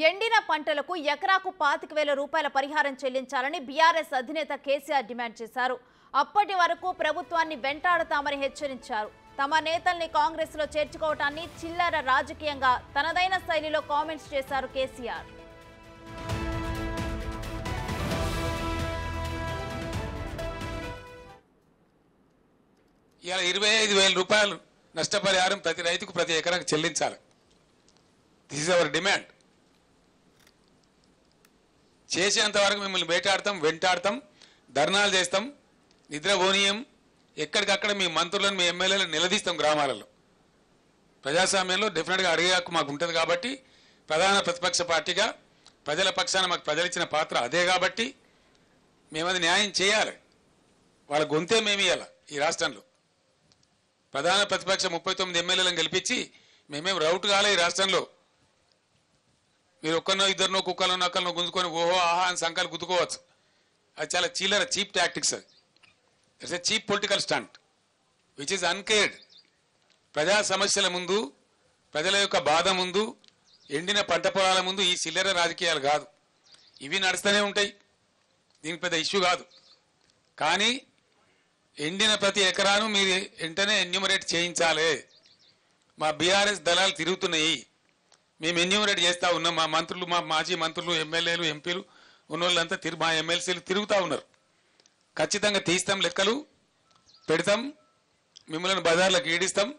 ఎండిన పంటలకు ఎకరాకు 25,000 రూపాయల పరిహారం చెల్లించాలని బీఆర్ఎస్ అధినేత కేసీఆర్ డిమాండ్ చేశారు. అప్పటి వరకు ప్రభుత్వాన్ని వెంటాడతామని హెచ్చరించారు. తమ నేతల్ని కాంగ్రెస్ లో చేర్చుకోవటాన్ని చిల్లర రాజకీయంగా తనదైన శైలిలో కామెంట్స్ చేశారు కేసీఆర్. ఇలా 25,000 రూపాయలు నష్టపరిహారం ప్రతి రైతుకు ప్రతి ఎకరాకు చెల్లించాలి. This is our demand. చేసేంత వరకు మిమ్మల్ని వేటాడతాం, వెంటాడతాం, ధర్నాలు చేస్తాం, నిద్రపోనీయం. ఎక్కడికక్కడ మీ మంత్రులను, మీ ఎమ్మెల్యేలను నిలదీస్తాం. గ్రామాలలో ప్రజాస్వామ్యంలో డెఫినెట్గా అడిగే హక్కు మాకు ఉంటుంది. కాబట్టి ప్రధాన ప్రతిపక్ష పార్టీగా ప్రజల పక్షాన మాకు ప్రజలు ఇచ్చిన పాత్ర అదే. కాబట్టి మేమది న్యాయం చేయాలి. వాళ్ళ గొంతే మేము ఇవ్వాలి. ఈ రాష్ట్రంలో ప్రధాన ప్రతిపక్ష 39 ఎమ్మెల్యేలను గెలిపించి మేమేం రౌట్ కాలే. ఈ రాష్ట్రంలో మీరు ఒక్కరినో ఇద్దరినో కుక్కలను నక్కలను గుంజుకొని ఓహో ఆహా అని సంఖ్యలు గుద్దుకోవచ్చు. అది చాలా చిల్లర, చీప్ టాక్టిక్స్. అది it's a cheap political stunt which is uncared. ప్రజా సమస్యల ముందు, ప్రజల యొక్క బాధ ముందు, ఎండిన పంట పొలాల ముందు ఈ చిల్లర రాజకీయాలు కాదు. ఇవి నడుస్తూనే ఉంటాయి. దీనికి పెద్ద ఇష్యూ కాదు. కానీ ఎండిన ప్రతి ఎకరాను మీరు వెంటనే ఎన్యూమరేట్ చేయించాలి. మా బీఆర్ఎస్ దళాలు తిరుగుతున్నాయి. మేము ఎన్యూమరేట్ చేస్తూ ఉన్నాం. మా మంత్రులు, మా మాజీ మంత్రులు, ఎమ్మెల్యేలు, ఎంపీలు ఉన్నోళ్ళంతా మా ఎమ్మెల్సీలు తిరుగుతూ ఉన్నారు. ఖచ్చితంగా తీస్తాం, లెక్కలు పెడతాం, మిమ్మల్ని బజార్లకు ఈడిస్తాం.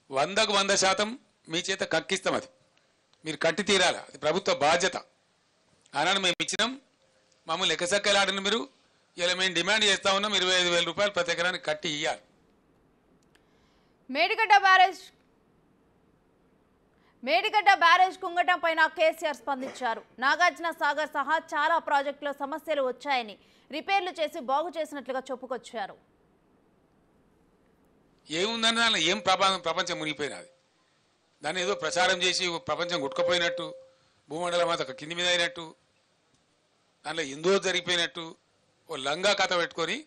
100కు 100% మీ చేత కక్కిస్తాం. అది మీరు కట్టి తీరాలి. అది ప్రభుత్వ బాధ్యత. ఆనాడు మేము ఇచ్చినాం. మమ్మల్ని ఎక్కసక్కలాడిన మీరు ఇలా మేము డిమాండ్ చేస్తా ఉన్నాం. 25,000 రూపాయలు ప్రతి ఎకరానికి కట్టి ఇవ్వాలి. మేడిగడ్డ బ్యారేజ్ కుంగటం పైన కేసీఆర్ స్పందించారు. నాగార్జున సాగర్ సహా చాలా ప్రాజెక్టులో సమస్యలు వచ్చాయని, రిపేర్లు చేసి బాగు చేసినట్లుగా చెప్పుకొచ్చారు. ఏముందని దానిలో ఏం ప్రపంచం మునిగిపోయినది. దాన్ని ఏదో ప్రచారం చేసి ప్రపంచం కొట్టుకుపోయినట్టు, భూమండలం అంతా కింది మీద అయినట్టు, దానిలో ఎందో జరిగిపోయినట్టు ఓ లంగా కథ పెట్టుకొని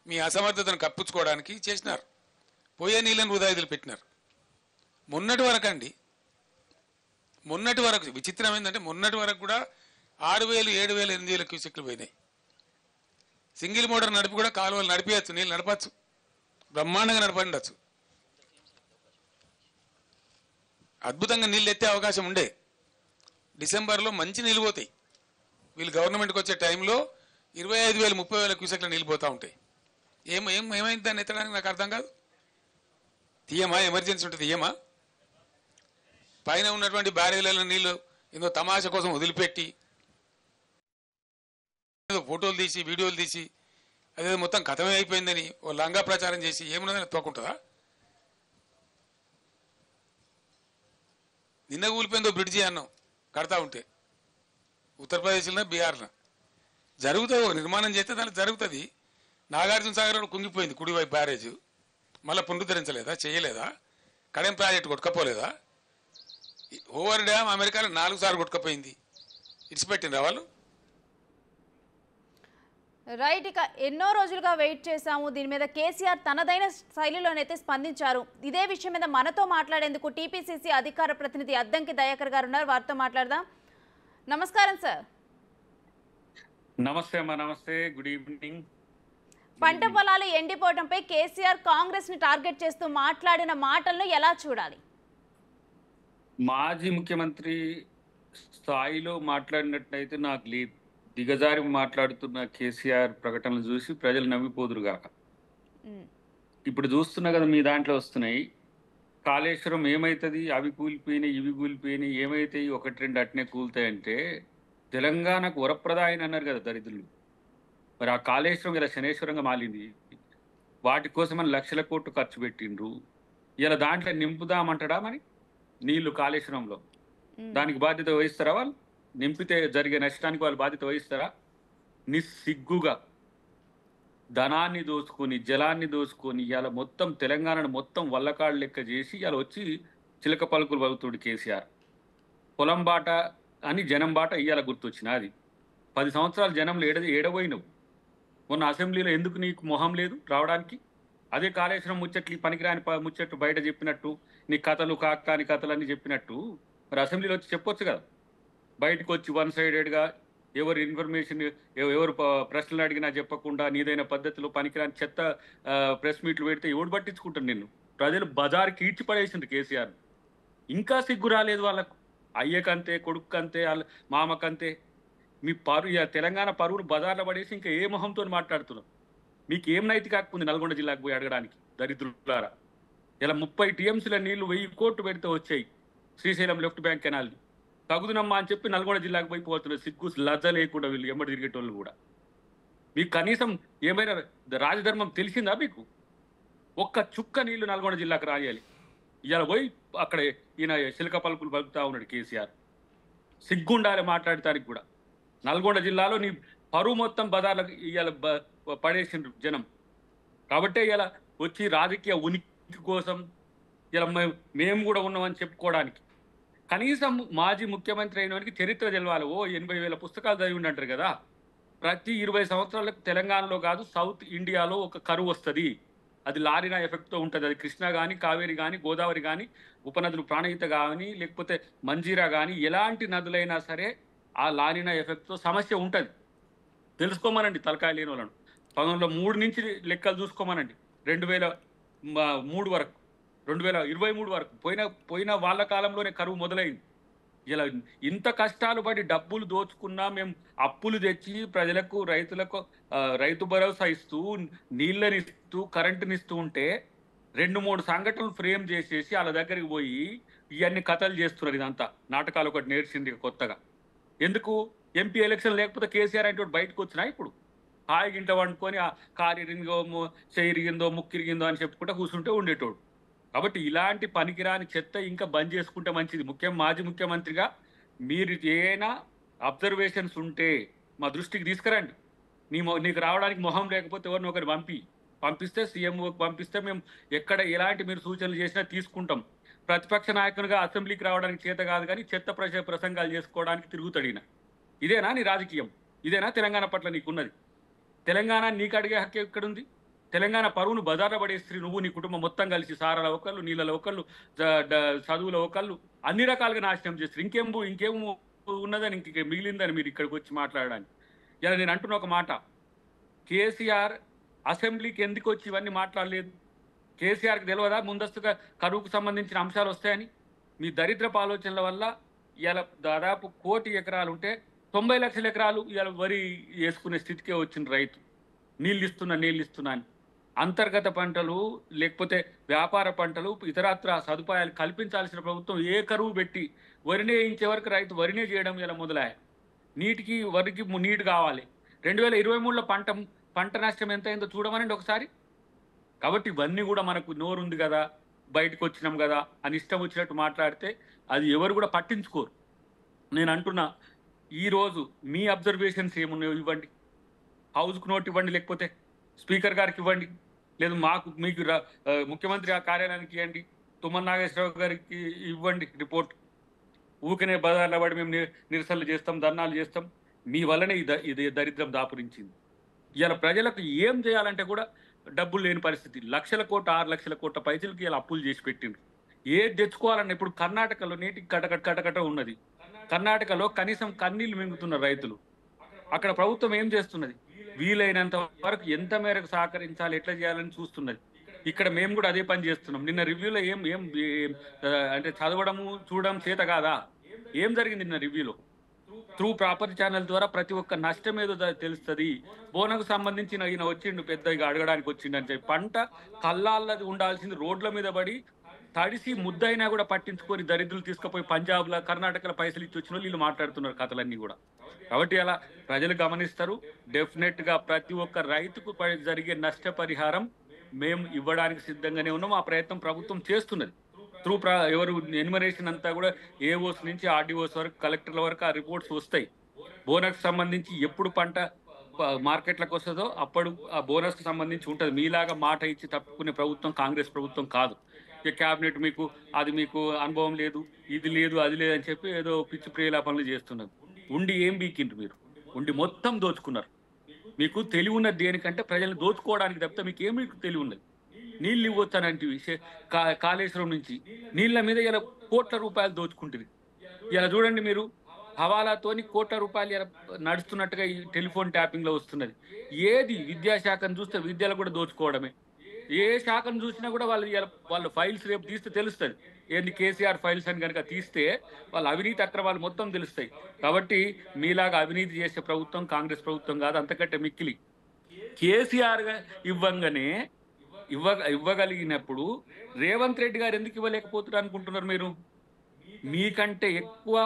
మీ అసమర్థతను కప్పించుకోవడానికి చేసినారు. పోయే నీళ్ళని వృధాయిదులు పెట్టినారు. మొన్నటి వరకు విచిత్రం ఏంటంటే మొన్నటి వరకు కూడా 6,000, 7,000, 8,000 క్యూసెక్లు పోయినాయి. సింగిల్ మోటార్ నడిపి కూడా కాలువలు నడిపించచ్చు, నీళ్ళు నడపచ్చు, బ్రహ్మాండంగా నడపండచ్చు. అద్భుతంగా నీళ్ళు ఎత్తే అవకాశం ఉండే. డిసెంబర్లో మంచి నీళ్ళు పోతాయి. వీళ్ళు గవర్నమెంట్కి వచ్చే టైంలో 25,000, 30,000 క్యూసెక్ల నీళ్ళు పోతూ ఉంటాయి. ఏమైంది దాన్ని ఎత్తడానికి నాకు అర్థం కాదు. తీయమా? ఎమర్జెన్సీ ఉంటుంది తీయమా? పైన ఉన్నటువంటి బ్యారేజ్లలో నీళ్లు ఏదో తమాషా కోసం వదిలిపెట్టి ఫోటోలు తీసి, వీడియోలు తీసి అదే మొత్తం కథమే అయిపోయిందని ఓ లంగా ప్రచారం చేసి ఏమున్నదని తోకుంటుందా? నిన్న కూలిపోయిందో బ్రిడ్జి అన్నాం కడతా ఉంటే ఉత్తరప్రదేశ్లో, బీహార్లో జరుగుతుంది. నిర్మాణం చేస్తే దానికి జరుగుతుంది. నాగార్జున సాగర్ కుంగిపోయింది కుడివైపు బ్యారేజ్. మళ్ళీ పునరుద్ధరించలేదా? చేయలేదా? కడెం ప్రాజెక్టు కొట్టుకపోలేదా? ఓవర్ డ్యామ్ అమెరికాలో 4 సార్లు కొట్టుకపోయింది. ఇడిచిపెట్టిండ్రా వాళ్ళు? రైట్. ఇక ఎన్నో రోజులుగా వెయిట్ చేశాము. దీని మీద కేసీఆర్ తనదైన శైలిలోనైతే స్పందించారు. ఇదే విషయం మీద మనతో మాట్లాడేందుకు టీపీసీసీ అధికార ప్రతినిధి అద్దంకి దయాకర్ గారు ఉన్నారు. వారితో మాట్లాడదాం. నమస్కారం సార్. నమస్తే అమ్మా. నమస్తే, గుడ్ ఈవినింగ్. పంట పొలాలు ఎండిపోవడంపై కేసీఆర్ కాంగ్రెస్ ని టార్గెట్ చేస్తూ మాట్లాడిన మాటలను ఎలా చూడాలి? మాజీ ముఖ్యమంత్రి స్థాయిలో మాట్లాడినట్లయితే నాకు లేదు. దిగజారి మాట్లాడుతున్న కేసీఆర్ ప్రకటనలు చూసి ప్రజలు నవ్విపోదురుగాక. ఇప్పుడు చూస్తున్నా కదా, మీ దాంట్లో వస్తున్నాయి. కాళేశ్వరం ఏమవుతుంది, అవి కూలిపోయినాయి, ఇవి కూలిపోయినాయి, ఏమైతాయి, 1-2 అట్నే కూలుతాయంటే తెలంగాణకు వరప్రదాయని అన్నారు కదా దరిద్రులు. మరి ఆ కాళేశ్వరం ఇలా శనేశ్వరంగా మాలింది. వాటి కోసమని లక్షల కోట్లు ఖర్చు పెట్టిండ్రు. ఇలా దాంట్లో నింపుదామంటాడా మరి నీళ్లు కాళేశ్వరంలో? దానికి బాధ్యత వహిస్తారా వాళ్ళు? నింపితే జరిగే నష్టానికి వాళ్ళు బాధ్యత వహిస్తారా? నిస్సిగ్గుగా ధనాన్ని దోచుకొని, జలాన్ని దోచుకొని ఇవాళ మొత్తం తెలంగాణను మొత్తం వల్లకాళ్ళు లెక్క చేసి ఇవాళ వచ్చి చిలక పలుకులు పలుకుతుడు కేసీఆర్. పొలం బాట అని జనం బాట ఇవాళ గుర్తొచ్చిన. అది 10 సంవత్సరాలు జనంలో ఏడబోయినవు. మొన్న అసెంబ్లీలో ఎందుకు నీకు మొహం లేదు రావడానికి? అదే కాళేశ్వరం ముచ్చట్లు, పనికిరాని ముచ్చట్లు బయట చెప్పినట్టు, నీ కథలు కాకాని కథలు అని చెప్పినట్టు మరి అసెంబ్లీలో వచ్చి చెప్పొచ్చు కదా. బయటకు వచ్చి వన్ సైడెడ్గా ఎవరు ఇన్ఫర్మేషన్ ఎవరు ప్రశ్నలు అడిగినా చెప్పకుండా నీదైన పద్ధతిలో పనికిరాని చెత్త ప్రెస్ మీట్లు పెడితే ఎవడు పట్టించుకుంటాను నిన్ను? ప్రజలు బజార్కి ఈడ్చి పడేసింది కేసీఆర్. ఇంకా సిగ్గు రాలేదు వాళ్ళకు. అయ్యకంతే, కొడుకంతే, వాళ్ళ మామకంతే. మీ తెలంగాణ పరువును బజార్లో పడేసి ఇంకా ఏ మొహంతో మాట్లాడుతున్నాం? మీకు ఏం నైతిక హక్కు ఉంది నల్గొండ జిల్లాకు పోయి అడగడానికి? దరిద్రులారా, ఇలా 30 టీఎంసీల నీళ్లు 1000 కోట్లు పెడితే వచ్చాయి శ్రీశైలం లెఫ్ట్ బ్యాంక్ కెనాల్ని. తగుదునమ్మా అని చెప్పి నల్గొండ జిల్లాకు పోయి పోతున్నారు. సిగ్గు లజ్జ లేకుండా వీళ్ళు ఎమ్మడి తిరిగేటోళ్ళు కూడా. మీకు కనీసం ఏమైనా రాజధర్మం తెలిసిందా మీకు? ఒక్క చుక్క నీళ్లు నల్గొండ జిల్లాకు రాయాలి. ఇవాళ పోయి అక్కడ ఈయన శిలక పలుకులు పలుకుతా ఉన్నాడు కేసీఆర్. సిగ్గుండాలి మాట్లాడటానికి కూడా. నల్గొండ జిల్లాలో నీ పరువు మొత్తం బజార్లకు ఇవాళ పడేసిండ్రు జనం. కాబట్టే ఇలా వచ్చి రాజకీయ ఉనికి కోసం ఇలా మేము కూడా ఉన్నామని చెప్పుకోవడానికి. కనీసం మాజీ ముఖ్యమంత్రి అయిన వారికి చరిత్ర తెలవాలి. 80,000 పుస్తకాలు చదివి అంటారు కదా. ప్రతి 20 సంవత్సరాలకు తెలంగాణలో కాదు సౌత్ ఇండియాలో ఒక కరువు వస్తుంది. అది లారినా ఎఫెక్ట్తో ఉంటుంది. అది కృష్ణ కానీ, కావేరి కానీ, గోదావరి కానీ, ఉపనదులు ప్రాణహిత కానీ, లేకపోతే మంజీరా కానీ, ఎలాంటి నదులైనా సరే ఆ లారినా ఎఫెక్ట్తో సమస్య ఉంటుంది. తెలుసుకోమనండి తలకాయ లేని వాళ్ళను. 1903 నుంచి లెక్కలు చూసుకోమనండి. 2003 వరకు, 2023 వరకు పోయిన వాళ్ళ కాలంలోనే కరువు మొదలైంది. ఇలా ఇంత కష్టాలు పడి డబ్బులు దోచుకున్నా మేము అప్పులు తెచ్చి ప్రజలకు, రైతులకు రైతు భరోసా ఇస్తూ, నీళ్ళనిస్తూ, కరెంటునిస్తూ ఉంటే 2-3 సంఘటనలు ఫ్రేమ్ చేసేసి వాళ్ళ దగ్గరికి పోయి ఇవన్నీ కథలు చేస్తున్నారు. ఇదంతా నాటకాలు ఒకటి నేర్చింది కొత్తగా. ఎందుకు? ఎంపీ ఎలక్షన్ లేకపోతే కేసీఆర్ అంటే బయటకు వచ్చినా ఇప్పుడు హాయిగా ఇంట వండుకొని కారు ఇరిగిందో, చెయ్యి ఇరిగిందో, ముక్కు ఇరిగిందో అని చెప్పుకుంటే కూర్చుంటే ఉండేటోడు. కాబట్టి ఇలాంటి పనికిరాని చెత్త ఇంకా బంద్ చేసుకుంటే మంచిది. మాజీ ముఖ్యమంత్రిగా మీరు ఏమైనా అబ్జర్వేషన్స్ ఉంటే మా దృష్టికి తీసుకురండి. నీకు రావడానికి మొహం లేకపోతే ఎవరిని ఒకరు పంపిస్తే సీఎంఓకి పంపిస్తే మేము ఎక్కడ ఎలాంటి మీరు సూచనలు చేసినా తీసుకుంటాం. ప్రతిపక్ష నాయకునిగా అసెంబ్లీకి రావడానికి చేత కాదు కానీ చెత్త ప్రసంగాలు చేసుకోవడానికి తిరుగుతాడు ఈయన. ఇదేనా నీ రాజకీయం? ఇదేనా తెలంగాణ పట్ల నీకున్నది? తెలంగాణ నీకు అడిగే హక్కు ఎక్కడుంది? తెలంగాణ పరువును బజార్లో పడేసి నువ్వు నీ కుటుంబం మొత్తం కలిసి సారాల ఒకళ్ళు, నీళ్ళలో ఒకళ్ళు, చదువుల ఒకళ్ళు అన్ని రకాలుగా నాశనం చేస్తారు. ఇంకేం ఉన్నదని ఇంక మిగిలిందని మీరు ఇక్కడికి వచ్చి మాట్లాడడానికి. ఇలా నేను అంటున్న ఒక మాట, కేసీఆర్ అసెంబ్లీకి ఎందుకు వచ్చి ఇవన్నీ మాట్లాడలేదు? కేసీఆర్కి తెలియదా ముందస్తుగా కరువుకు సంబంధించిన అంశాలు వస్తాయని? మీ దరిద్రపు ఆలోచనల వల్ల ఇలా దాదాపు 1 కోటి ఎకరాలు ఉంటే 90 లక్షల ఎకరాలు ఇలా వరి వేసుకునే స్థితికే వచ్చిన రైతు. నీళ్ళు ఇస్తున్నా అని. అంతర్గత పంటలు లేకపోతే వ్యాపార పంటలు, ఇతరత్ర సదుపాయాలు కల్పించాల్సిన ప్రభుత్వం ఏ కరువు పెట్టి వరినే వేయించే వరకు రైతు వరినే చేయడం ఇలా మొదలయ్యాయి. వరికి నీటి కావాలి. 2023లో పంట నష్టం ఎంత అయిందో చూడమనండి ఒకసారి. కాబట్టి ఇవన్నీ కూడా మనకు నోరుంది కదా, బయటకు వచ్చినాం కదా అని ఇష్టం వచ్చినట్టు మాట్లాడితే అది ఎవరు కూడా పట్టించుకోరు. నేను అంటున్నా, ఈరోజు మీ అబ్జర్వేషన్స్ ఏమున్నాయో ఇవ్వండి. హౌస్కు నోట్ ఇవ్వండి, లేకపోతే స్పీకర్ గారికి ఇవ్వండి, లేదు మీకు ముఖ్యమంత్రి కార్యాలయానికి ఇవ్వండి, తుమ్మల నాగేశ్వరరావు గారికి ఇవ్వండి రిపోర్ట్. ఊకనే బజార్లో పడి మేము నిరసనలు చేస్తాం, ధర్నాలు చేస్తాం. మీ వల్లనే ఇది దరిద్రం దాపురించింది. ఇలా ప్రజలకు ఏం చేయాలంటే కూడా డబ్బులు లేని పరిస్థితి. 1,00,000 కోట్ల 6 లక్షల కోట్ల పైసలకి ఇలా అప్పులు చేసి పెట్టిండ్రు. ఏది తెచ్చుకోవాలన్న ఇప్పుడు కర్ణాటకలో నీటికి కటకట ఉన్నది. కర్ణాటకలో కనీసం కన్నీళ్లు మింగుతున్నారు రైతులు. అక్కడ ప్రభుత్వం ఏం చేస్తున్నది? వీలైనంత వరకు ఎంత మేరకు సహకరించాలి, ఎట్లా చేయాలని చూస్తున్నది. ఇక్కడ మేము కూడా అదే పని చేస్తున్నాం. నిన్న రివ్యూలో ఏం అంటే చూడడం చేత కాదా? ఏం జరిగింది నిన్న రివ్యూలో? త్రూ ప్రాపర్ ఛానల్ ద్వారా ప్రతి ఒక్క నష్టం ఏదో తెలుస్తుంది. బోనకు సంబంధించిన ఈయన వచ్చిండు, పెద్దగా అడగడానికి వచ్చిండు అని చెప్పి పంట కళ్ళాళ్ళది ఉండాల్సింది రోడ్ల మీద పడి తడిసి ముద్దైనా కూడా పట్టించుకొని దరిద్రులు తీసుకుపోయి పంజాబ్లో, కర్ణాటకలో పైసలు ఇచ్చి వచ్చిన వీళ్ళు మాట్లాడుతున్నారు కథలన్నీ కూడా. కాబట్టి అలా ప్రజలు గమనిస్తారు. డెఫినెట్గా ప్రతి ఒక్క రైతుకు జరిగే నష్టపరిహారం మేము ఇవ్వడానికి సిద్ధంగానే ఉన్నాం. ఆ ప్రయత్నం ప్రభుత్వం చేస్తున్నది. త్రూ ఎవరు ఎన్యుమరేషన్ అంతా కూడా ఏఓస్ నుంచి ఆర్డీఓస్ వరకు, కలెక్టర్ల వరకు ఆ రిపోర్ట్స్ వస్తాయి. బోనస్కి సంబంధించి ఎప్పుడు పంట మార్కెట్లకు వస్తుందో అప్పుడు ఆ బోనస్కి సంబంధించి ఉంటుంది. మీలాగా మాట ఇచ్చి తప్పుకునే ప్రభుత్వం కాంగ్రెస్ ప్రభుత్వం కాదు. ఇక క్యాబినెట్ మీకు అనుభవం లేదు, ఇది లేదు, అది లేదు అని చెప్పి ఏదో పిచ్చి ప్రేలాపనలు చేస్తున్నారు. ఉండి ఏం బీకిండ్రు మీరు? ఉండి మొత్తం దోచుకున్నారు. మీకు తెలివి ఉన్నది దేనికంటే ప్రజలను దోచుకోవడానికి తప్పితే మీకు ఏమి తెలివి ఉన్నది? నీళ్ళు ఇవ్వచ్చానంటివి కాళేశ్వరం నుంచి నీళ్ళ మీద ఇలా కోట్ల రూపాయలు దోచుకుంటుంది. ఇలా చూడండి మీరు హవాలాతోని కోట్ల రూపాయలు నడుస్తున్నట్టుగా ఈ టెలిఫోన్ ట్యాపింగ్ లో వస్తున్నది. ఏది విద్యాశాఖను చూస్తే విద్యలు కూడా దోచుకోవడమే. ఏ శాఖను చూసినా కూడా వాళ్ళ ఫైల్స్ రేపు తీస్తే తెలుస్తుంది. ఏంది కేసీఆర్ ఫైల్స్ అని కనుక తీస్తే వాళ్ళ అవినీతి అక్రమాలు మొత్తం తెలుస్తాయి. కాబట్టి మీలాగా అవినీతి చేసే ప్రభుత్వం కాంగ్రెస్ ప్రభుత్వం కాదు, అంతకంటే మిక్కిలి. కేసీఆర్ ఇవ్వంగానే ఇవ్వగలిగినప్పుడు రేవంత్ రెడ్డి గారు ఎందుకు ఇవ్వలేకపోతున్నారు అనుకుంటున్నారు మీరు? మీకంటే ఎక్కువ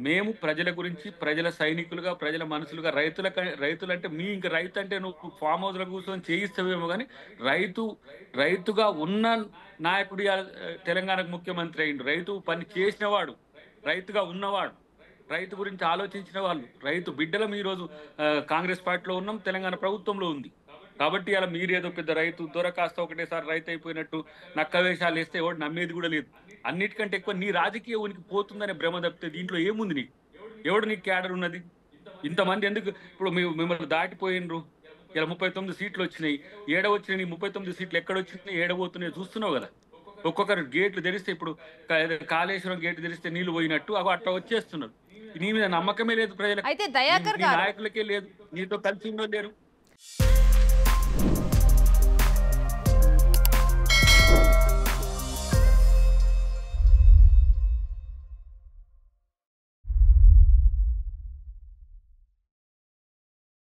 మేము ప్రజల గురించి, ప్రజల సైనికులుగా, ప్రజల మనసులుగా, రైతులంటే ఇంక రైతు అంటే నువ్వు ఫామ్ హౌస్ లో కూర్చొని చేయిస్తావేమో కానీ రైతుగా ఉన్న నాయకుడు తెలంగాణకు ముఖ్యమంత్రి అయిండు. రైతు పని చేసినవాడు, రైతుగా ఉన్నవాడు, రైతు గురించి ఆలోచించిన వాళ్ళు, రైతు బిడ్డలం ఈరోజు కాంగ్రెస్ పార్టీలో ఉన్నాం, తెలంగాణ ప్రభుత్వంలో ఉంది. కాబట్టి అలా మీరేదో పెద్ద రైతు దొరకాస్త ఒకటేసారి రైతు అయిపోయినట్టు నక్క వేషాలు వేస్తే ఎవడు నమ్మేది కూడా లేదు. అన్నిటికంటే ఎక్కువ నీ రాజకీయ ఉనికి పోతుందనే భ్రమ తప్పితే దీంట్లో ఏముంది నీకు? ఎవడు నీకు క్యాడర్ ఉన్నది? ఇంతమంది ఎందుకు ఇప్పుడు మిమ్మల్ని దాటిపోయినరు? ఇలా 39 సీట్లు వచ్చినాయి. వచ్చినాయి? నీ 39 సీట్లు ఎక్కడ వచ్చినాయి, ఏడబోతున్నాయి చూస్తున్నావు కదా. ఒక్కొక్కరు గేట్లు తెరిస్తే ఇప్పుడు కాళేశ్వరం గేట్లు తెరిస్తే నీళ్లు పోయినట్టు అట్లా వచ్చేస్తున్నారు. నీ మీద నమ్మకమే లేదు ప్రజలకు, అయితే దయాకర్ గారు నాయకులకే లేదు, నీతో కలిసి లేరు.